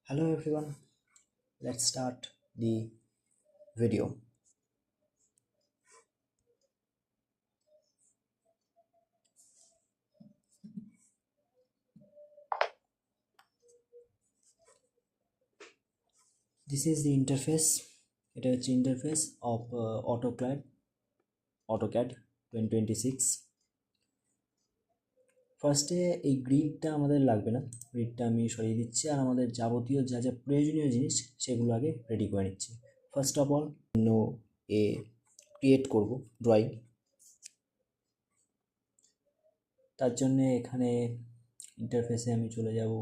Hello everyone, let's start the video. This is the interface. এটা হচ্ছে interface of AutoCAD 2026. ফার্স্টে এই গ্রিডটা আমাদের লাগবে না, গ্রিডটা আমি সরিয়ে দিচ্ছি আর আমাদের যাবতীয় যা যা প্রয়োজনীয় জিনিস সেগুলো আগে রেডি করে নিচ্ছি। First of all A create করব ড্রয়িং। তার জন্য এখানে ইন্টারফেসে আমি চলে যাব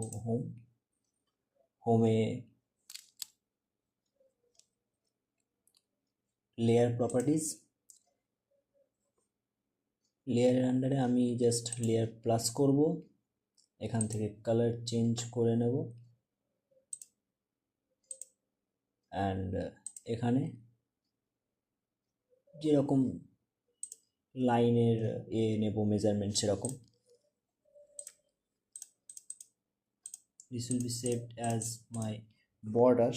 হোমে লেয়ার প্রপার্টিজ, লেয়ারের আন্ডারে আমি জাস্ট লেয়ার প্লাস করব, এখান থেকে কালার চেঞ্জ করে নেব অ্যান্ড এখানে যেরকম লাইনের নেব মেজারমেন্ট সেরকম। This will be saved as my border.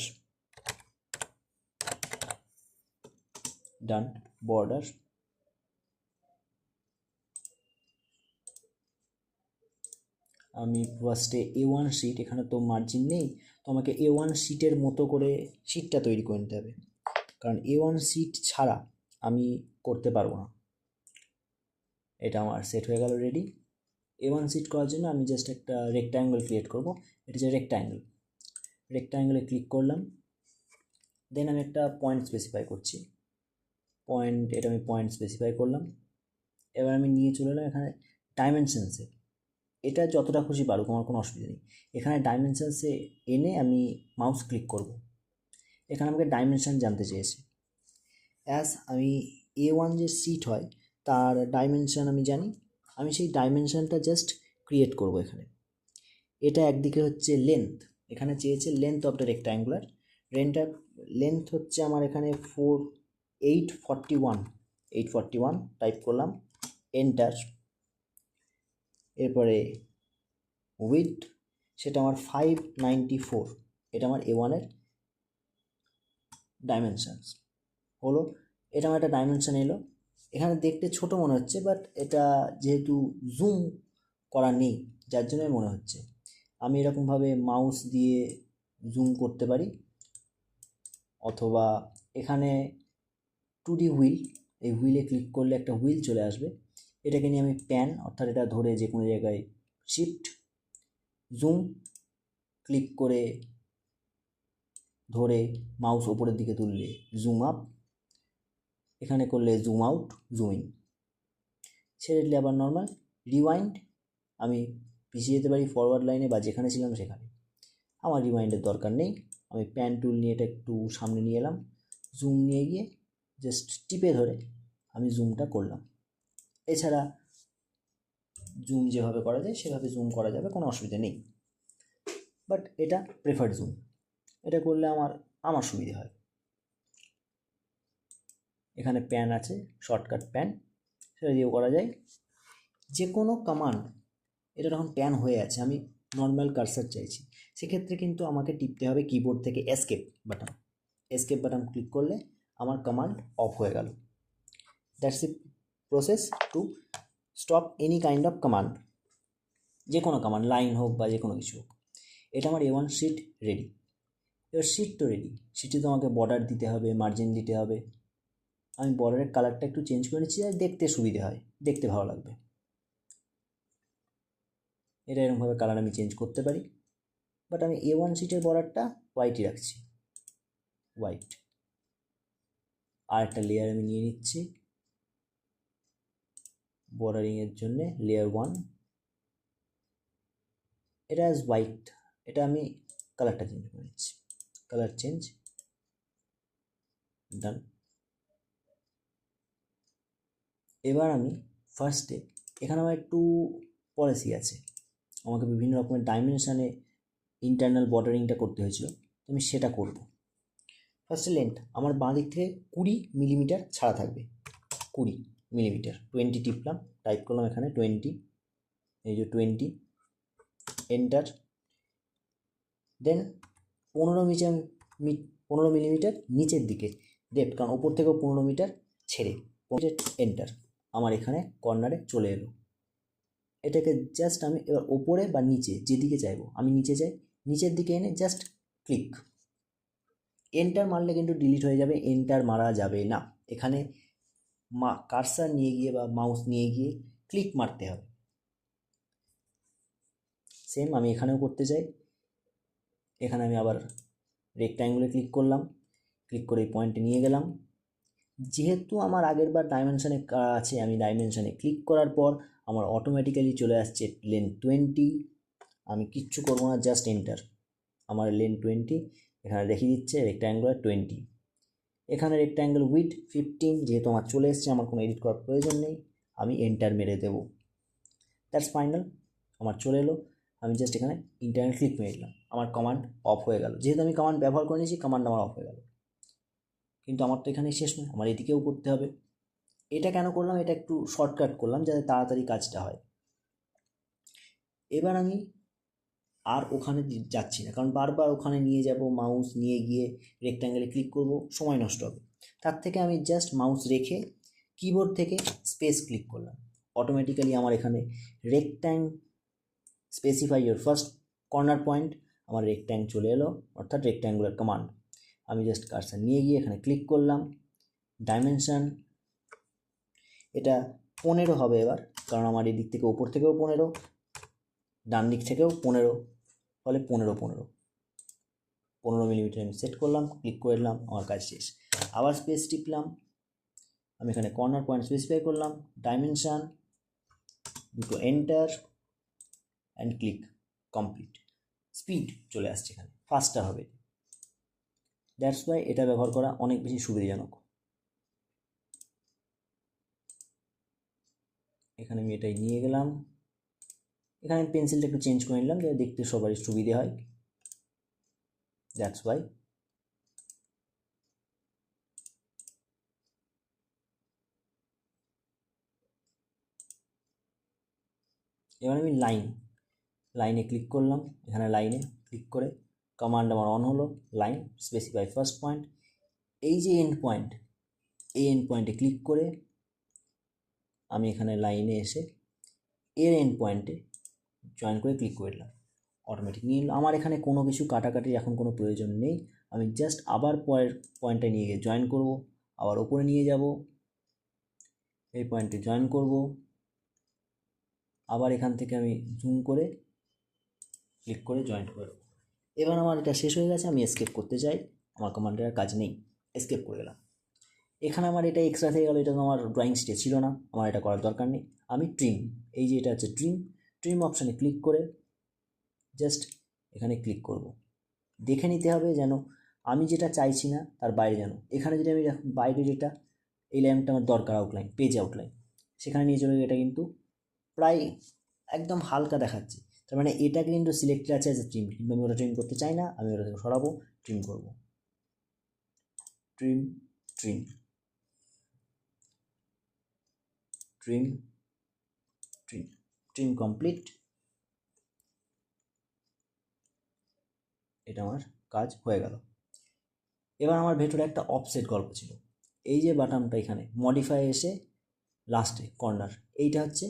Done. Border. আমি ফার্স্টে A1 শিট, এখানে তো মার্জিন নেই, তো আমাকে A1 শিটের মতো করে শিটটা তৈরি করে নিতে হবে, কারণ A1 শিট ছাড়া আমি করতে পারবো না। এটা আমার সেট হয়ে গেল রেডি। A1 শিট করার জন্য আমি জাস্ট একটা রেক্ট্যাঙ্গেল ক্রিয়েট করব। এটা হচ্ছে রেক্ট্যাঙ্গেলে ক্লিক করলাম, দেন আমি একটা পয়েন্ট স্পেসিফাই করছি। এটা আমি পয়েন্ট স্পেসিফাই করলাম। এবার আমি নিয়ে চলে এলাম এখানে ডাইমেনশনসে, এটা যতটা খুশি পারুক, আমার কোনো অসুবিধা নেই। এখানে ডাইমেনশনসে এনে আমি মাউস ক্লিক করব। এখানে আমাকে ডাইমেনশন জানতে চেয়েছে। আমি A1 যে সিট হয় তার ডাইমেনশন আমি জানি, আমি সেই ডাইমেনশনটা জাস্ট ক্রিয়েট করব এখানে। এটা একদিকে হচ্ছে লেন্থ, এখানে চেয়েছে length of the rectangular. Length হচ্ছে আমার এখানে 841 টাইপ করলাম, এন্টার। এরপরে উইডথ সেটা আমার 594, এটা আমার A1-এর ডাইমেনশনস হলো। এটা আমার একটা ডাইমেনশন এলো। এখানে দেখতে ছোট মনে হচ্ছে, বাট এটা যেহেতু জুম করা নেই যার জন্য মনে হচ্ছে। আমি এরকমভাবে মাউস দিয়ে জুম করতে পারি, অথবা এখানে 2D হুইল, এই হুইলে ক্লিক করলে একটা হুইল চলে আসবে। এটাকে নিয়ে আমি প্যান, অর্থাৎ এটা ধরে যে কোনো জায়গায় শিফট জুম ক্লিক করে ধরে মাউস ওপরের দিকে তুললে জুম আপ, এখানে করলে জুম আউট, জুম ইন। ছেড়ে দিলে আবার নর্মাল। রিওয়াইন্ড আমি পিছিয়ে যেতে পারি ফরওয়ার্ড লাইনে বা যেখানে ছিলাম সেখানে, আমার রিওয়াইন্ডের দরকার নেই। আমি প্যান টুল নিয়ে এটা একটু সামনে নিয়ে এলাম, জুম নিয়ে গিয়ে জাস্ট টিপে ধরে আমি জুমটা করলাম। এছাড়া জুম যেভাবে করা যায় সেভাবে জুম করা যাবে, কোনো অসুবিধা নেই। বাট এটা প্রেফার্ড জুম, এটা করলে আমার সুবিধে হয়। এখানে প্যান আছে, শর্টকাট প্যান, সেটা দিয়েও করা যায়। যে কোনো কমান্ড, এটা যখন প্যান হয়ে আছে, আমি নর্মাল কার্সার চাইছি, সেক্ষেত্রে কিন্তু আমাকে টিপতে হবে কিবোর্ড থেকে এসকেপ বাটন ক্লিক করলে আমার কমান্ড অফ হয়ে গেল। That's the process to stop any kind of command, যে কোনো কমান্ড, লাইন হোক বা যে কোনো কিছু হোক। এটা আমার A1 শিট রেডি। এবার শিট তো রেডি, শিটে তো আমাকে বর্ডার দিতে হবে, মার্জিন দিতে হবে। আমি বর্ডারের কালারটা একটু চেঞ্জ করে নিচ্ছি, আর দেখতে সুবিধে হয়, দেখতে ভালো লাগবে। এটা এরকমভাবে কালার আমি চেঞ্জ করতে পারি, বাট আমি A1 শিটের বর্ডারটা হোয়াইটই রাখছি, হোয়াইট। আর একটা লেয়ার আমি নিয়ে নিচ্ছি বর্ডারিংয়ের জন্যে, লেয়ার 1, এটা অ্যাজ হোয়াইট। এটা আমি কালারটা চেঞ্জ করে নিচ্ছি, কালার চেঞ্জ, ডান। এবার আমি ফার্স্টে, এখানে আমার একটু পলিসি আছে, আমাকে বিভিন্ন রকমের ডাইমেনশানে ইন্টারনাল বর্ডারিংটা করতে হয়েছিল, তো আমি সেটা করব। ফার্স্টে লেন্থ আমার বাঁ দিক থেকে 20 মিলিমিটার ছাড়া থাকবে, 20 মিলিমিটার। 20 টিপলাম, টাইপ করলাম এখানে 20, এই যে 20, এন্টার। দেন 15 মিলিমিটার নিচের দিকে ডেপ্থ, কারণ ওপর থেকেও 15 মিটার ছেড়ে এন্টার, আমার এখানে কর্নারে চলে এলো। এটাকে জাস্ট আমি এবার ওপরে বা নিচে যেদিকে চাইবো, আমি নিচে চাই, নিচের দিকে এনে জাস্ট ক্লিক। এন্টার মারলে কিন্তু ডিলিট হয়ে যাবে, এন্টার মারা যাবে না। এখানে কার্সার নিয়ে গিয়ে বা মাউস নিয়ে গিয়ে ক্লিক মারতে হবে। সেম আমি এখানেও করতে চাই। এখানে আমি আবার রেক্ট্যাঙ্গুলে ক্লিক করলাম, ক্লিক করে এই পয়েন্টে নিয়ে গেলাম। যেহেতু আমার আগের বার ডাইমেনশানে আছে, আমি ডাইমেনশানে ক্লিক করার পর আমার অটোমেটিক্যালি চলে আসছে লেন 20। আমি কিচ্ছু করবো না, জাস্ট এন্টার। আমার লেন 20 এখানে দেখিয়ে দিচ্ছে রেক্ট্যাঙ্গুলার 20। এখানে রেক্ট্যাঙ্গেল উইথ 15, যেহেতু আমার চলে এসছে, আমার কোনো এডিট করার প্রয়োজন নেই, আমি এন্টার মেরে দেবো। দ্যাটস ফাইনাল, আমার চলে এলো। আমি জাস্ট এখানে ইন্টারনেট ক্লিক মেরে দিলাম, আমার কমান্ড অফ হয়ে গেল। যেহেতু আমি কমান্ড ব্যবহার করে নিয়েছি, কমান্ড আমার অফ হয়ে গেল। কিন্তু আমার তো এখানে শেষ নয়, আমার এদিকেও করতে হবে। এটা কেন করলাম, এটা একটু শর্টকাট করলাম যাতে তাড়াতাড়ি কাজটা হয়। এবার আমি আর ওখানে যাচ্ছি না, কারণ বারবার ওখানে নিয়ে যাব, মাউস নিয়ে গিয়ে রেক্ট্যাঙ্গেলে ক্লিক করব, সময় নষ্ট হবে। তার থেকে আমি জাস্ট মাউস রেখে কিবোর্ড থেকে স্পেস ক্লিক করলাম। অটোমেটিক্যালি আমার এখানে rectang specify your first corner point, আমার রেক্ট্যাং চলে এলো, অর্থাৎ রেক্ট্যাঙ্গুলার কমান্ড। আমি জাস্ট কার্সার নিয়ে গিয়ে এখানে ক্লিক করলাম। ডাইমেনশন এটা 15 হবে এবার, কারণ আমার এই দিক থেকে ওপর থেকেও 15, ডান দিক থেকেও 15, ফলে 15 মিলিমিটার আমি সেট করলাম, ক্লিক করে দিলাম, আমার কাজ শেষ। আবার স্পেস টিপলাম, আমি এখানে কর্নার পয়েন্ট স্পেসিফাই করলাম, ডাইমেনশন দুটো enter and click, complete. Speed চলে আসছে, এখানে ফাস্টার হবে। দ্যাটস ওয়াই এটা ব্যবহার করা অনেক বেশি সুবিধাজনক। এখানে আমি এটাই নিয়ে গেলাম, এখানে পেন্সিলটা একটু চেঞ্জ করে নিলাম যাতে দেখতে সবারই সুবিধে হয়। That's why. এবার আমি লাইনে ক্লিক করলাম, এখানে লাইনে ক্লিক করে কমান্ড আমার অন হলো, লাইন স্পেসিফাই ফার্স্ট পয়েন্ট। এই যে এন্ড পয়েন্ট, এই এন্ড পয়েন্টে ক্লিক করে আমি এখানে লাইনে এসে এর এন্ড পয়েন্টে জয়েন করে ক্লিক করে দিলাম, অটোমেটিক নিয়ে নিল। আমার এখানে কোনো কিছু কাটাকাটির এখন কোনো প্রয়োজন নেই। আমি জাস্ট আবার পরের পয়েন্টে নিয়ে গিয়ে জয়েন করব, আবার ওপরে নিয়ে যাব, এই পয়েন্টে জয়েন করব, আবার এখান থেকে আমি জুম করে ক্লিক করে জয়েন্ট করে দেবো। এবার আমার এটা শেষ হয়ে গেছে, আমি এসকেপ করতে চাই, আমার কমান্ডের আর কাজ নেই, এসকেপ করে গেলাম। এখানে আমার এটা এক্সট্রা থেকে গেলো, এটা তো আমার ড্রয়িং শিটে ছিল না, আমার এটা করার দরকার নেই। আমি ট্রিম, এই যে এটা হচ্ছে ট্রিম অপশানে ক্লিক করে জাস্ট এখানে ক্লিক করব। দেখে নিতে হবে যেন আমি যেটা চাইছি না তার বাইরে, যেন এখানে যদি আমি বাইরে যেটা, এই লাইনটা আমার দরকার আউটলাইন, পেজ আউটলাইন, সেখানে নিয়ে চলে এটা কিন্তু প্রায় একদম হালকা দেখাচ্ছে, তার মানে এটাকে কিন্তু সিলেক্টেড আছে অ্যাজ এ ট্রিম, কিন্তু আমি ওটা ট্রিম করতে চাই না, আমি ওটা থেকে সরাবো, ট্রিম করব, trim trim trim trim trim complete. এটা আমার কাজ হয়ে গেল। এবার আমার ভেতরে একটা অফসেট গল্প ছিল, এই যে বাটনটা এখানে মডিফাই এসে লাস্টে কর্নার, এইটা হচ্ছে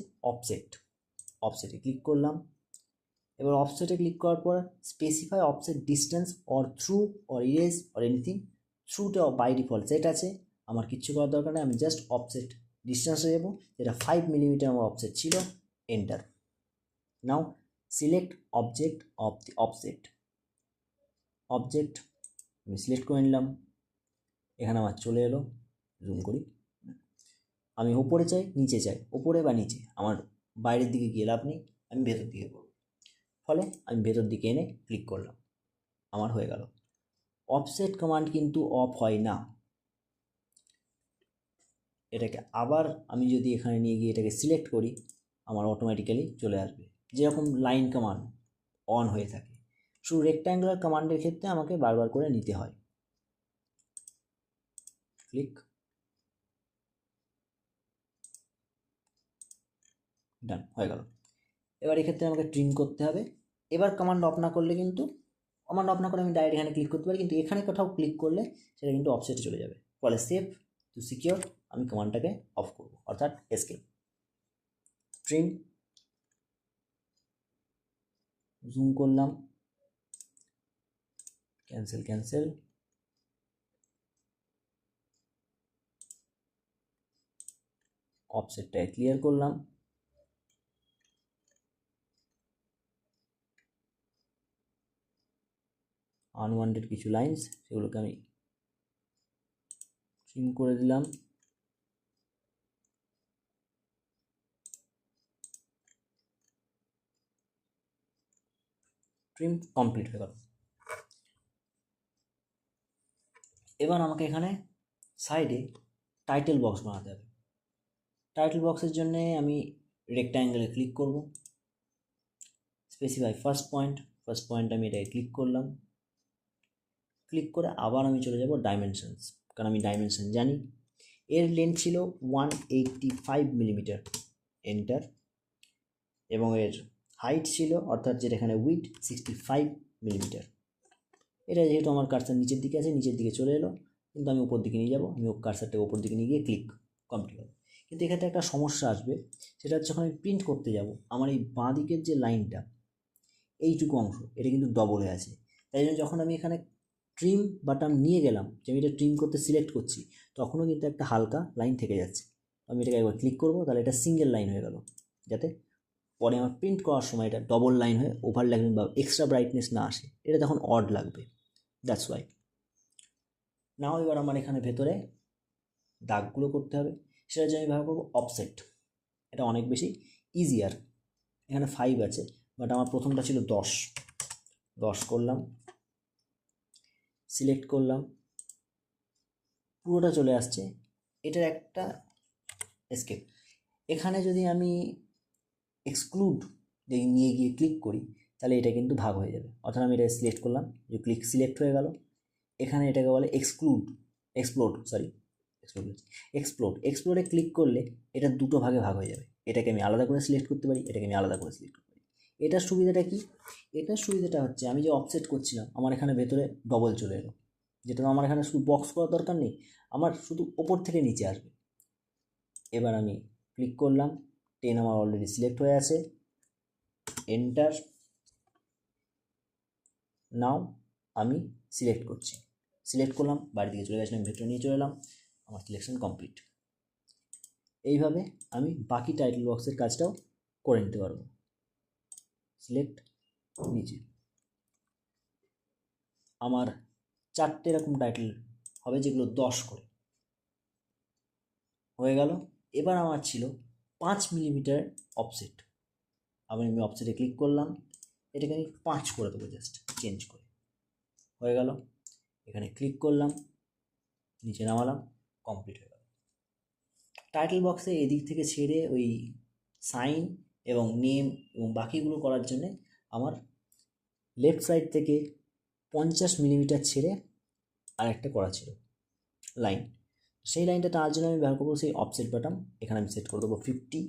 অফসেটে ক্লিক করলাম। এবার অফসেটে ক্লিক করার পর specify offset distance or through or erase or anything, থ্রুটা বাই ডিফল্ট সেট আছে, আমার কিচ্ছু করার দরকার নেই। আমি জাস্ট অফসেট ডিস্টেন্সে যাবো, যেটা 5 মিলিমিটার আমার অফসেট ছিল, enter. Now select object of the offset, object আমি সিলেক্ট করে নিলাম, এখানে আমার চলে এলো, জুম করি, আমি ওপরে চাই নিচে চাই, ওপরে বা নিচে, আমার বাইরের দিকে গিয়ে লাভ নেই, আমি ভেতর দিকে করব, ফলে আমি ভেতর দিকে এনে ক্লিক করলাম, আমার হয়ে গেল। অফসেট কমান্ড কিন্তু অফ হয় না, এটাকে আবার আমি যদি এখানে নিয়ে গিয়ে এটাকে সিলেক্ট করি, আমার অটোমেটিক্যালি চলে আসবে, যেরকম লাইন কমান্ড অন হয়ে থাকে। শুধু রেক্ট্যাঙ্গুলার কমান্ডের ক্ষেত্রে আমাকে বারবার করে নিতে হয়। ক্লিক, ডান হয়ে গেল। এবার এক্ষেত্রে আমাকে ট্রিম করতে হবে। এবার কমান্ড অফ না করলে কিন্তু কমান্ড অফ না করে আমি ডাইরেক্ট এখানে ক্লিক করতে পারি, কিন্তু এখানে কোথাও ক্লিক করলে সেটা কিন্তু অফসেটে চলে যাবে। ফলে সেভ টু সিকিওর আমি কমান্ডটাকে অফ করব, অর্থাৎ এসকেপ। ট্রিম, জুম করলাম, ক্যান্সেল ক্যান্সেল, অফসেটটাকে ক্লিয়ার করলাম, আনওয়ান্টেড কিছু লাইন্স সেগুলোকে আমি ট্রিম করে দিলাম। ট্রিম কমপ্লিট হয়ে গেল। এবার আমাকে এখানে সাইডে টাইটেল বক্স বানাতে হবে। টাইটেল বক্সের জন্যে আমি রেক্ট্যাঙ্গেলে ক্লিক করব, স্পেসিফাই ফার্স্ট পয়েন্ট আমি এটাকে ক্লিক করলাম। ক্লিক করে আবার আমি চলে যাব ডাইমেনশনস, কারণ আমি ডাইমেনশন জানি। এর লেন্থ ছিল 185 মিলিমিটার, এন্টার। এবং এর হাইট ছিল, অর্থাৎ যেটা এখানে উইড, 65 মিলিমিটার। এটা যেহেতু আমার কার্সার নিচের দিকে আছে, নিচের দিকে চলে এলো, কিন্তু আমি উপর দিকে নিয়ে যাবো, আমি কার্সারটাকে উপর দিকে নিয়ে গিয়ে ক্লিক কমপ্লিট হবে। কিন্তু এক্ষেত্রে একটা সমস্যা আসবে, সেটা হচ্ছে যখন আমি প্রিন্ট করতে যাব, আমার এই বাঁ দিকের যে লাইনটা, এইটুকু অংশ এটা কিন্তু ডবল হয়ে আছে। তাই জন্য যখন আমি এখানে ট্রিম বাটন নিয়ে গেলাম, যে আমি এটা ট্রিম করতে সিলেক্ট করছি, তখনও কিন্তু একটা হালকা লাইন থেকে যাচ্ছে। আমি এটাকে একবার ক্লিক করবো, তাহলে এটা সিঙ্গেল লাইন হয়ে গেল, যাতে পরে আমার প্রিন্ট করার সময় এটা ডবল লাইন হয়ে ওভারল্যাপিং বা এক্সট্রা ব্রাইটনেস না আসে, এটা তখন অড লাগবে। That's why. নাও এবার আমার এখানে ভেতরে দাগগুলো করতে হবে, সেটার জন্য আমি ব্যবহার করবো অফসেট। এটা অনেক বেশি ইজিয়ার। এখানে 5 আছে, বাট আমার প্রথমটা ছিল 10 করলাম, সিলেক্ট করলাম, পুরোটা চলে আসছে। এটার একটা এসকেপ। এখানে যদি আমি এক্সক্লুড নিয়ে গিয়ে ক্লিক করি, তাহলে এটা কিন্তু ভাগ হয়ে যাবে। অর্থাৎ আমি এটা সিলেক্ট করলাম, যে ক্লিক সিলেক্ট হয়ে গেল। এখানে এটাকে বলে এক্সপ্লোডে ক্লিক করলে এটা দুটো ভাগে ভাগ হয়ে যাবে। এটাকে আমি আলাদা করে সিলেক্ট করতে পারি, এটাকে আমি আলাদা করে সিলেক্ট করতে পারি। এটার সুবিধাটা কি? এটার সুবিধাটা হচ্ছে আমি যে অফসেট করছিলাম, আমার এখানে ভেতরে ডবল চলে এলো, যেটা আমার এখানে শুধু বক্স করার দরকার নেই, আমার শুধু ওপর থেকে নিচে আসবে। এবার আমি ক্লিক করলাম, 10 আমার অলরেডি সিলেক্ট হয়ে আছে, এন্টার। নাও আমি সিলেক্ট করছি, সিলেক্ট করলাম, বাড়ি দিকে চলে গেছিলাম, ভেতরে নিয়ে চলে এলাম, আমার সিলেকশন কমপ্লিট। এইভাবে আমি বাকি টাইটেল বক্সের কাজটাও করে নিতে পারবো। সিলেক্ট, নিচে আমার 4টে এরকম টাইটেল হবে, যেগুলো 10 করে হয়ে গেল। এবার আমার ছিল 5 মিলিমিটার অফসেট। আমি অফসেটে ক্লিক করলাম, এটাকে আমি 5 করে দেবো, জাস্ট চেঞ্জ করে, হয়ে গেল। এখানে ক্লিক করলাম, নিচে নামালাম, কমপ্লিট হয়ে গেল। টাইটেল বক্সে এদিক থেকে ছেড়ে ওই সাইন এবং নেম এবং বাকিগুলো করার জন্যে আমার লেফট সাইড থেকে 50 মিলিমিটার ছেড়ে আরেকটা করা ছিল লাইন। সেই লাইনটা টানার জন্য আমি ব্যবহার করবো সেই অফসেট বাটন। এখানে আমি সেট করে দেবো 50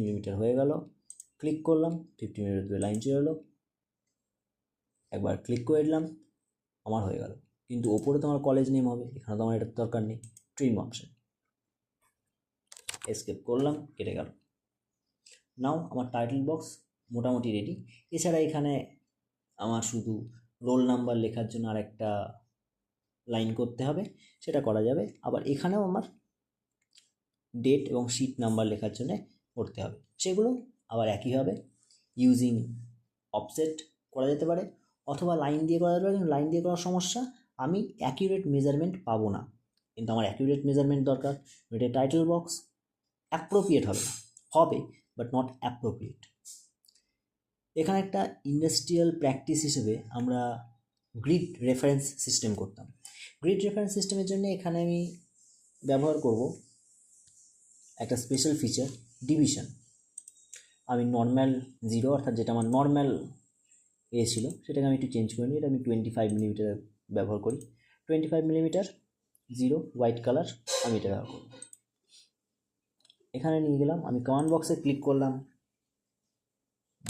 মিলিমিটার হয়ে গেল। ক্লিক করলাম, 50 মিলিমিটার লাইন চলে এলো। একবার ক্লিক করে দিলাম, আমার হয়ে গেল। কিন্তু ওপরে তো আমার কলেজ নেম হবে, এখানে তো আমার এটার দরকার নেই। ট্রিম অপশন, এসকেপ করলাম, কেটে গেল। নাও আমার টাইটেল বক্স মোটামুটি রেডি। এছাড়া এখানে আমার শুধু রোল নাম্বার লেখার জন্য আরেকটা লাইন করতে হবে, সেটা করা যাবে। আবার এখানেও আমার ডেট এবং শিট নাম্বার লেখার জন্য করতে হবে, সেগুলো আবার একইভাবে ইউজিং অফসেট করা যেতে পারে, অথবা লাইন দিয়ে করা যেতে পারে। কিন্তু লাইন দিয়ে করার সমস্যা, আমি অ্যাকিউরেট মেজারমেন্ট পাবো না, কিন্তু আমার অ্যাকিউরেট মেজারমেন্ট দরকার। এটা টাইটেল বক্স অ্যাপ্রোপ্রিয়েট হবে না, হবে বাট নট অ্যাপ্রোপ্রিয়েট। এখানে একটা ইন্ডাস্ট্রিয়াল প্র্যাকটিস হিসেবে আমরা গ্রিড রেফারেন্স সিস্টেম করতাম। গ্রিড রেফারেন্স সিস্টেমের জন্য এখানে আমি ব্যবহার করব একটা স্পেশাল ফিচার, ডিভিশন। আমি নর্ম্যাল 0, অর্থাৎ যেটা আমার নর্ম্যাল ছিল, সেটাকে আমি একটু চেঞ্জ করে নিই। এটা আমি 25 মিলিমিটার ব্যবহার করি। 25 মিলিমিটার 0 হোয়াইট কালার, আমি এটা ব্যবহার করব। এখানে নিয়ে গেলাম, আমি কমান্ড বক্সে ক্লিক করলাম,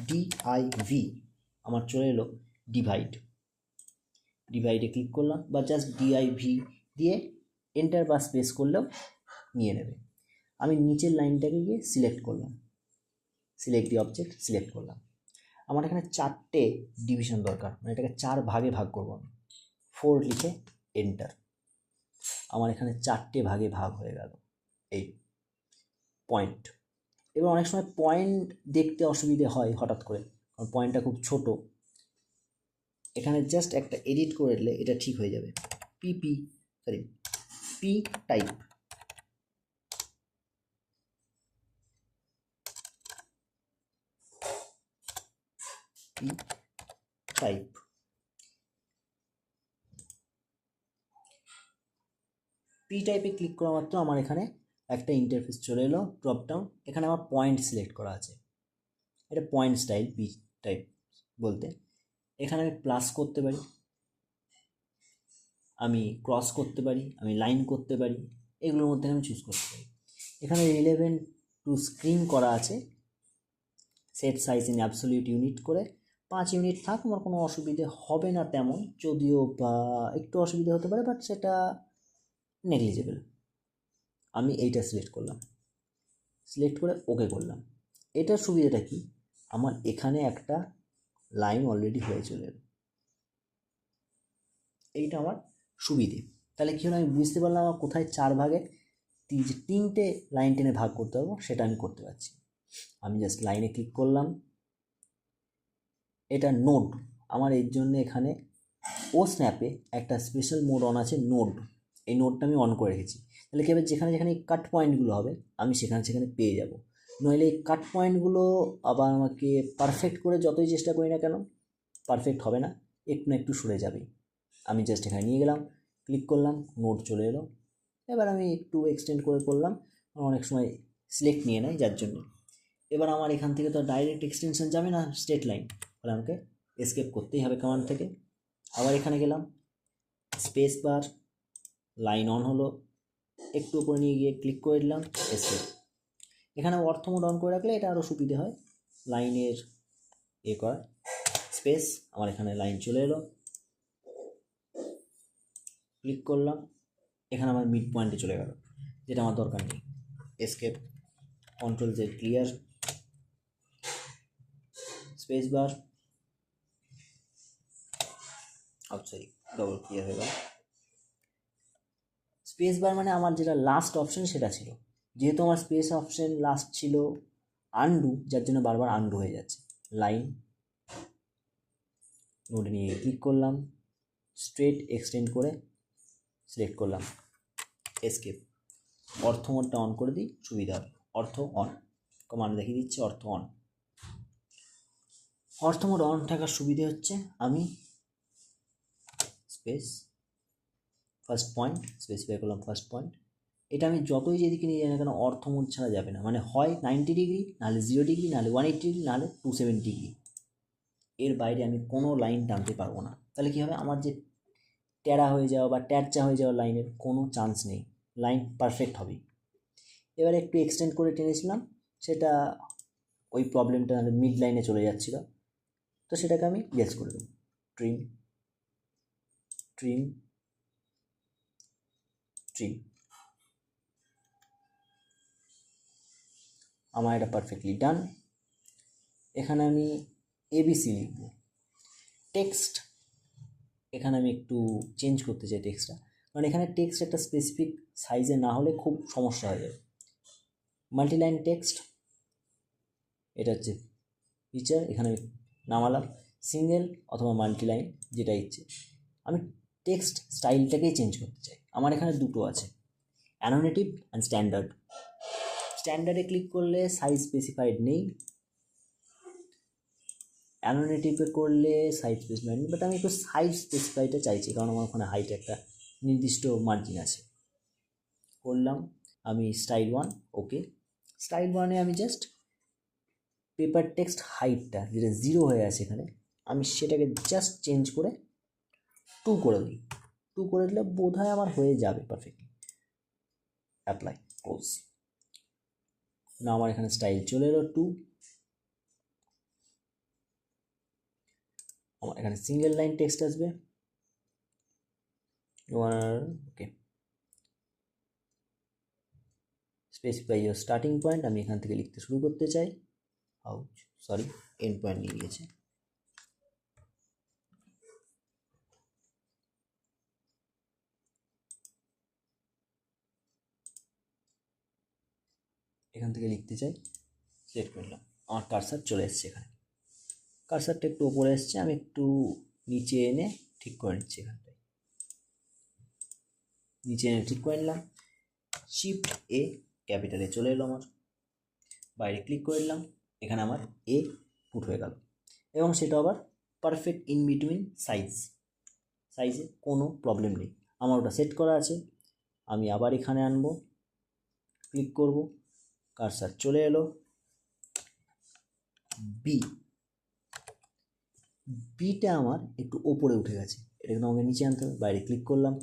DIV আমার চলে এলো ডিভাইডে ক্লিক করলাম, বা জাস্ট DIV দিয়ে এন্টার বা স্পেস করলেও নিয়ে নেবে। আমি নিচের লাইনটাকে গিয়ে সিলেক্ট করলাম, সিলেক্ট দি অবজেক্ট সিলেক্ট করলাম। আমার এখানে 4টে ডিভিশন দরকার, মানে এটাকে 4 ভাগে ভাগ করবো আমি। 4 লিখে এন্টার। আমার এখানে 4টে ভাগে ভাগ হয়ে গেল এই পয়েন্ট। এবার অনেক সময় পয়েন্ট দেখতে অসুবিধে হয় হঠাৎ করে, কারণ পয়েন্টটা খুব ছোট। এখানে জাস্ট একটা এডিট করে দিলে এটা ঠিক হয়ে যাবে। P type, P type. P টাইপে ক্লিক করা মাত্র আমার এখানে একটা ইন্টারফেস চলে এলো, ড্রপ ডাউন। এখানে আমার পয়েন্ট সিলেক্ট করা আছে, এটা পয়েন্ট স্টাইল পি টাইপ বলতে। এখানে আমি প্লাস করতে পারি, আমি ক্রস করতে পারি, আমি লাইন করতে পারি, এগুলোর মধ্যে আমি চুজ করতে পারি। এখানে রিলেভেন্ট টু স্ক্রিন করা আছে, set size in absolute unit করে 5 ইউনিট থাক, আমার কোনো অসুবিধে হবে না তেমন, যদিও বা একটু অসুবিধা হতে পারে, বাট সেটা নেগলিজেবল। আমি এইটা সিলেক্ট করলাম, সিলেক্ট করে ওকে করলাম। এটার সুবিধাটা কি, আমার এখানে একটা লাইন অলরেডি হয়ে চলে এলো, এইটা আমার সুবিধে। তাহলে কী হলো, আমি বুঝতে পারলাম আমার কোথায় 4 ভাগে 3টে লাইন টেনে ভাগ করতে পারবো, সেটা আমি করতে পারছি। আমি জাস্ট লাইনে ক্লিক করলাম, এটা নোড। আমার এর জন্য এখানে ও স্ন্যাপে একটা স্পেশাল মোড অন আছে, নোড। এই নোডটা আমি অন করে রেখেছি। তাহলে কী হবে, যেখানে যেখানে এই কাট পয়েন্টগুলো হবে আমি সেখানে পেয়ে যাব। নইলে এই কাট পয়েন্টগুলো আবার আমাকে পারফেক্ট করে যতই চেষ্টা করি না কেন, পারফেক্ট হবে না, একটু না একটু সরে যাবে। আমি জাস্ট এখানে নিয়ে গেলাম, ক্লিক করলাম, নোড চলে এলো। এবার আমি একটু এক্সটেন্ড করে করলাম, অনেক সময় সিলেক্ট নিয়ে নেয় যার জন্য। এবার আমার এখান থেকে তো ডাইরেক্ট এক্সটেনশন যাবে না স্ট্রেট লাইন, তাহলে আমাকে এসকেপ করতেই হবে কমান্ড থেকে। আবার এখানে গেলাম, স্পেস বার, লাইন অন হলো, একটু উপরে নিয়ে গিয়ে ক্লিক করে দিলাম, এসকেপ। এখানে অর্থ মোড অন করে রাখলে এটা আরও সুবিধে হয় লাইনের করার। স্পেস, আমার এখানে লাইন চলে এলো, ক্লিক করলাম, এখানে আমার মিড পয়েন্টে চলে গেল, যেটা আমার দরকার নেই। Escape, control Z clear, space bar, sorry double clear হয়ে গেল। স্পেস বার মানে আমার যেটা লাস্ট অপশন সেটা ছিল, যেহেতু আমার স্পেস অপশন লাস্ট ছিল আনডু, যার জন্য বারবার আনডু হয়ে যাচ্ছে। লাইন নোডে নিয়ে ক্লিক করলাম, স্ট্রেট এক্সটেন্ড করে সিলেক্ট করলাম, এসকেপ। অর্থ মোডটা অন করে দিই, সুবিধা হবে। অর্থ অন, কমান্ড দেখিয়ে দিচ্ছে অর্থ অন। অর্থ মোড অন থাকার সুবিধে হচ্ছে আমি স্পেস ফার্স্ট পয়েন্ট স্পেসিফাই করলাম, ফার্স্ট পয়েন্ট। এটা আমি যতই যেদিকে নিয়ে যাই না কেন অর্থ মোড ছাড়া যাবে না, মানে হয় 90 ডিগ্রি, নাহলে 0 ডিগ্রি, নাহলে 180 ডিগ্রি, নাহলে 270 ডিগ্রি। এর বাইরে আমি কোনো লাইন টানতে পারবো না। তাহলে কী হবে, আমার যে ট্যাড়া হয়ে যাওয়া বা ট্যারচা হয়ে যাওয়া লাইনের কোনো চান্স নেই, লাইন পারফেক্ট হবে। এবারে একটু এক্সটেন্ড করে টেনেছিলাম, সেটা ওই প্রবলেমটা মিড লাইনে চলে যাচ্ছিলো, তো সেটাকে আমি ইয়েস করে দেবো, ট্রিম ট্রিম ট্রিম। আমার এটা পারফেক্টলি ডান। এখানে আমি ABC লিখব, টেক্সট এখানে আমি একটু চেঞ্জ করতে চাই টেক্সটটা, কারণ এখানে টেক্সট একটা স্পেসিফিক সাইজে না হলে খুব সমস্যা হয়ে যাবে। মাল্টিলাইন টেক্সট, এটা হচ্ছে ফিচার, এখানে আমি নামালাম সিঙ্গেল অথবা মাল্টিলাইন, যেটা ইচ্ছে। আমি টেক্সট স্টাইলটাকেই চেঞ্জ করতে চাই। আমার এখানে দুটো আছে, অ্যানোনেটিভ অ্যান্ড স্ট্যান্ডার্ড। স্ট্যান্ডার্ডে ক্লিক করলে সাইজ স্পেসিফাইড নেই, অ্যানোনেটিভে করলে সাইজ স্পেসিফাইড নেই, বাট আমি একটু সাইজ স্পেসিফাইডটা চাইছি, কারণ আমার ওখানে হাইট একটা নির্দিষ্ট মার্জিন আছে। করলাম আমি স্টাইল 1, ওকে। স্টাইল 1-এ আমি জাস্ট পেপার টেক্সট হাইটটা যেটা 0 হয়ে আছে এখানে, আমি সেটাকে জাস্ট চেঞ্জ করে 2 করে দিই। 2 করে দিলে বোধ হয় আমার হয়ে যাবে পারফেক্টলি। Apply, close. না, আমার এখানে স্টাইল চলে এলো 2। আমার এখানে সিঙ্গেল লাইন টেক্সট আসবে। ওকে, স্পেসিফাই ইউর স্টার্টিং পয়েন্ট, আমি এখান থেকে লিখতে শুরু করতে চাই। এন্ড পয়েন্ট নিয়ে নিয়েছে। এখান থেকে লিখতে চাই, সিলেক্ট করলাম, আমার কার্সার চলে এসছে। এখানে কার্সারটা একটু ওপরে এসছে, আমি একটু নিচে এনে ঠিক করে নিচ্ছি। এখানটায় নিচে এনে ঠিক করে নিলাম, শিফট এ, ক্যাপিটালে চলে এলো আমার, বাইরে ক্লিক করে নিলাম, এখানে আমার এ পুট হয়ে গেল। এবং সেটা আবার পারফেক্ট ইন বিটুইন সাইজে কোনো প্রবলেম নেই, আমার ওটা সেট করা আছে। আমি আবার এখানে আনবো, ক্লিক করব, কার্সার চলে এলো, বিটা আমার একটু ওপরে উঠে গেছে, এটা কিন্তু আমাকে নিচে আনতে হবে। বাইরে ক্লিক করলাম,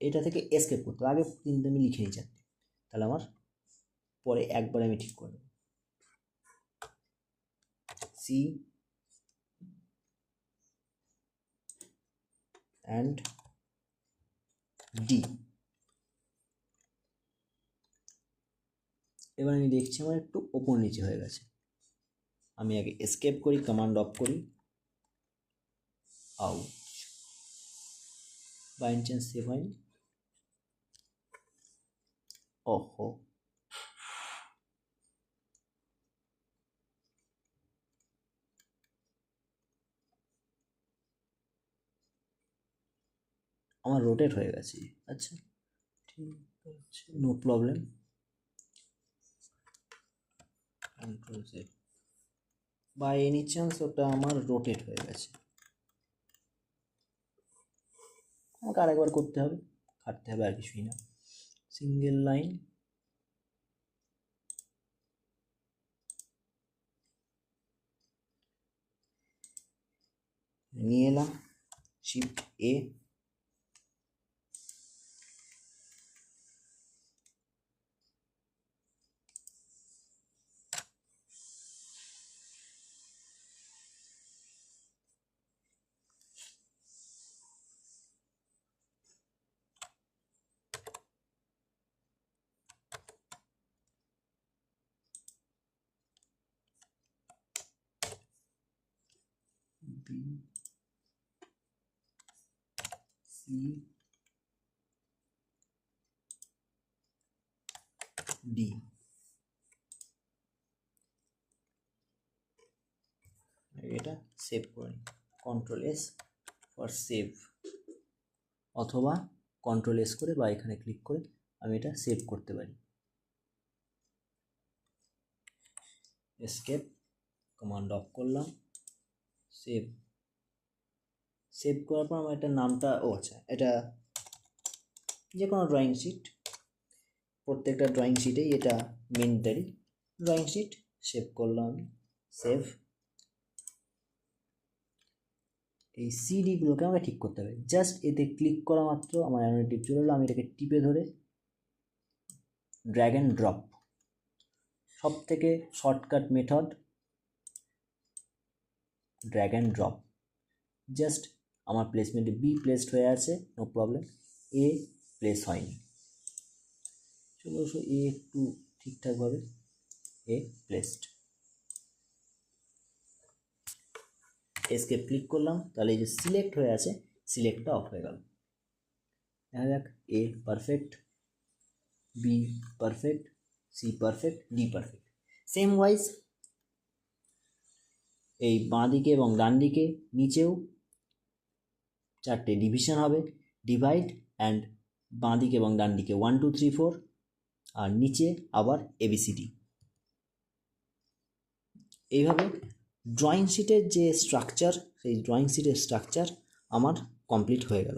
এটা থেকে এসকেপ করতে হবে, আগে কিন্তু আমি লিখে নিই চারটে, তাহলে আমার পরে একবার আমি ঠিক করে নেব। সি অ্যান্ড ডি, এবার আমি দেখছি আমার একটু ওপর নিচে হয়ে গেছে। আমি আগে এসকেপ করি, কমান্ড অফ করি, আউট, বাই চান্স সেভ হয়নি, ওহো, আমার রোটেট হয়ে গেছে। আচ্ছা ঠিক আছে, no problem, control Z, by any chance ওটা আমার রোটেট হয়ে গেছে। আমাকে আরেকবার করতে হবে, কাটতে হবে, আর কিছুই না। সিঙ্গেল লাইন, নিয়ে এলাম, শিফট এ, বি, সি, ডি, এটা সেভ করে নিই, কন্ট্রোল এস ফর সেভ, অথবা কন্ট্রোল এস করে বা এখানে ক্লিক করে আমি এটা সেভ করতে পারি। এসকেপ, কমান্ড অফ করলাম, সেভ করার পর আমার এটা নামটা, আচ্ছা, এটা যে কোনো ড্রয়িং শিট, প্রত্যেকটা ড্রয়িং শিটেই এটা ম্যান্ডেটরি, ড্রয়িং শিট সেভ করলাম আমি, সেভ। এই সিডিগুলোকে আমাকে ঠিক করতে হবে, জাস্ট এতে ক্লিক করা মাত্র আমার অ্যানিমেটিভ চলে এলো। আমি এটাকে টিপে ধরে ড্র্যাগ অ্যান্ড ড্রপ, সব থেকে shortcut method, drag and drop, just আমার প্লেসমেন্টে বি প্লেসড হয়ে আছে, নো প্রবলেম, এ প্লেস হয়নি, চলো এ একটু ঠিকঠাকভাবে এ প্লেসড, এসকেপ ক্লিক করলাম, তাহলে এই যে সিলেক্ট হয়ে আছে, সিলেক্টটা অফ হয়ে গেল। দেখা যাক, A perfect, B perfect, C perfect, D perfect. Same wise এই বাঁ দিকে এবং ডান দিকে নিচেও চারটে ডিভিশন হবে, ডিভাইড অ্যান্ড বাঁ দিকে এবং ডান দিকে 1 2 3 4, আর নিচে আবার এবিসিডি। এইভাবে ড্রয়িং শিটের যে স্ট্রাকচার, সেই ড্রয়িং শিটের স্ট্রাকচার আমার কমপ্লিট হয়ে গেল।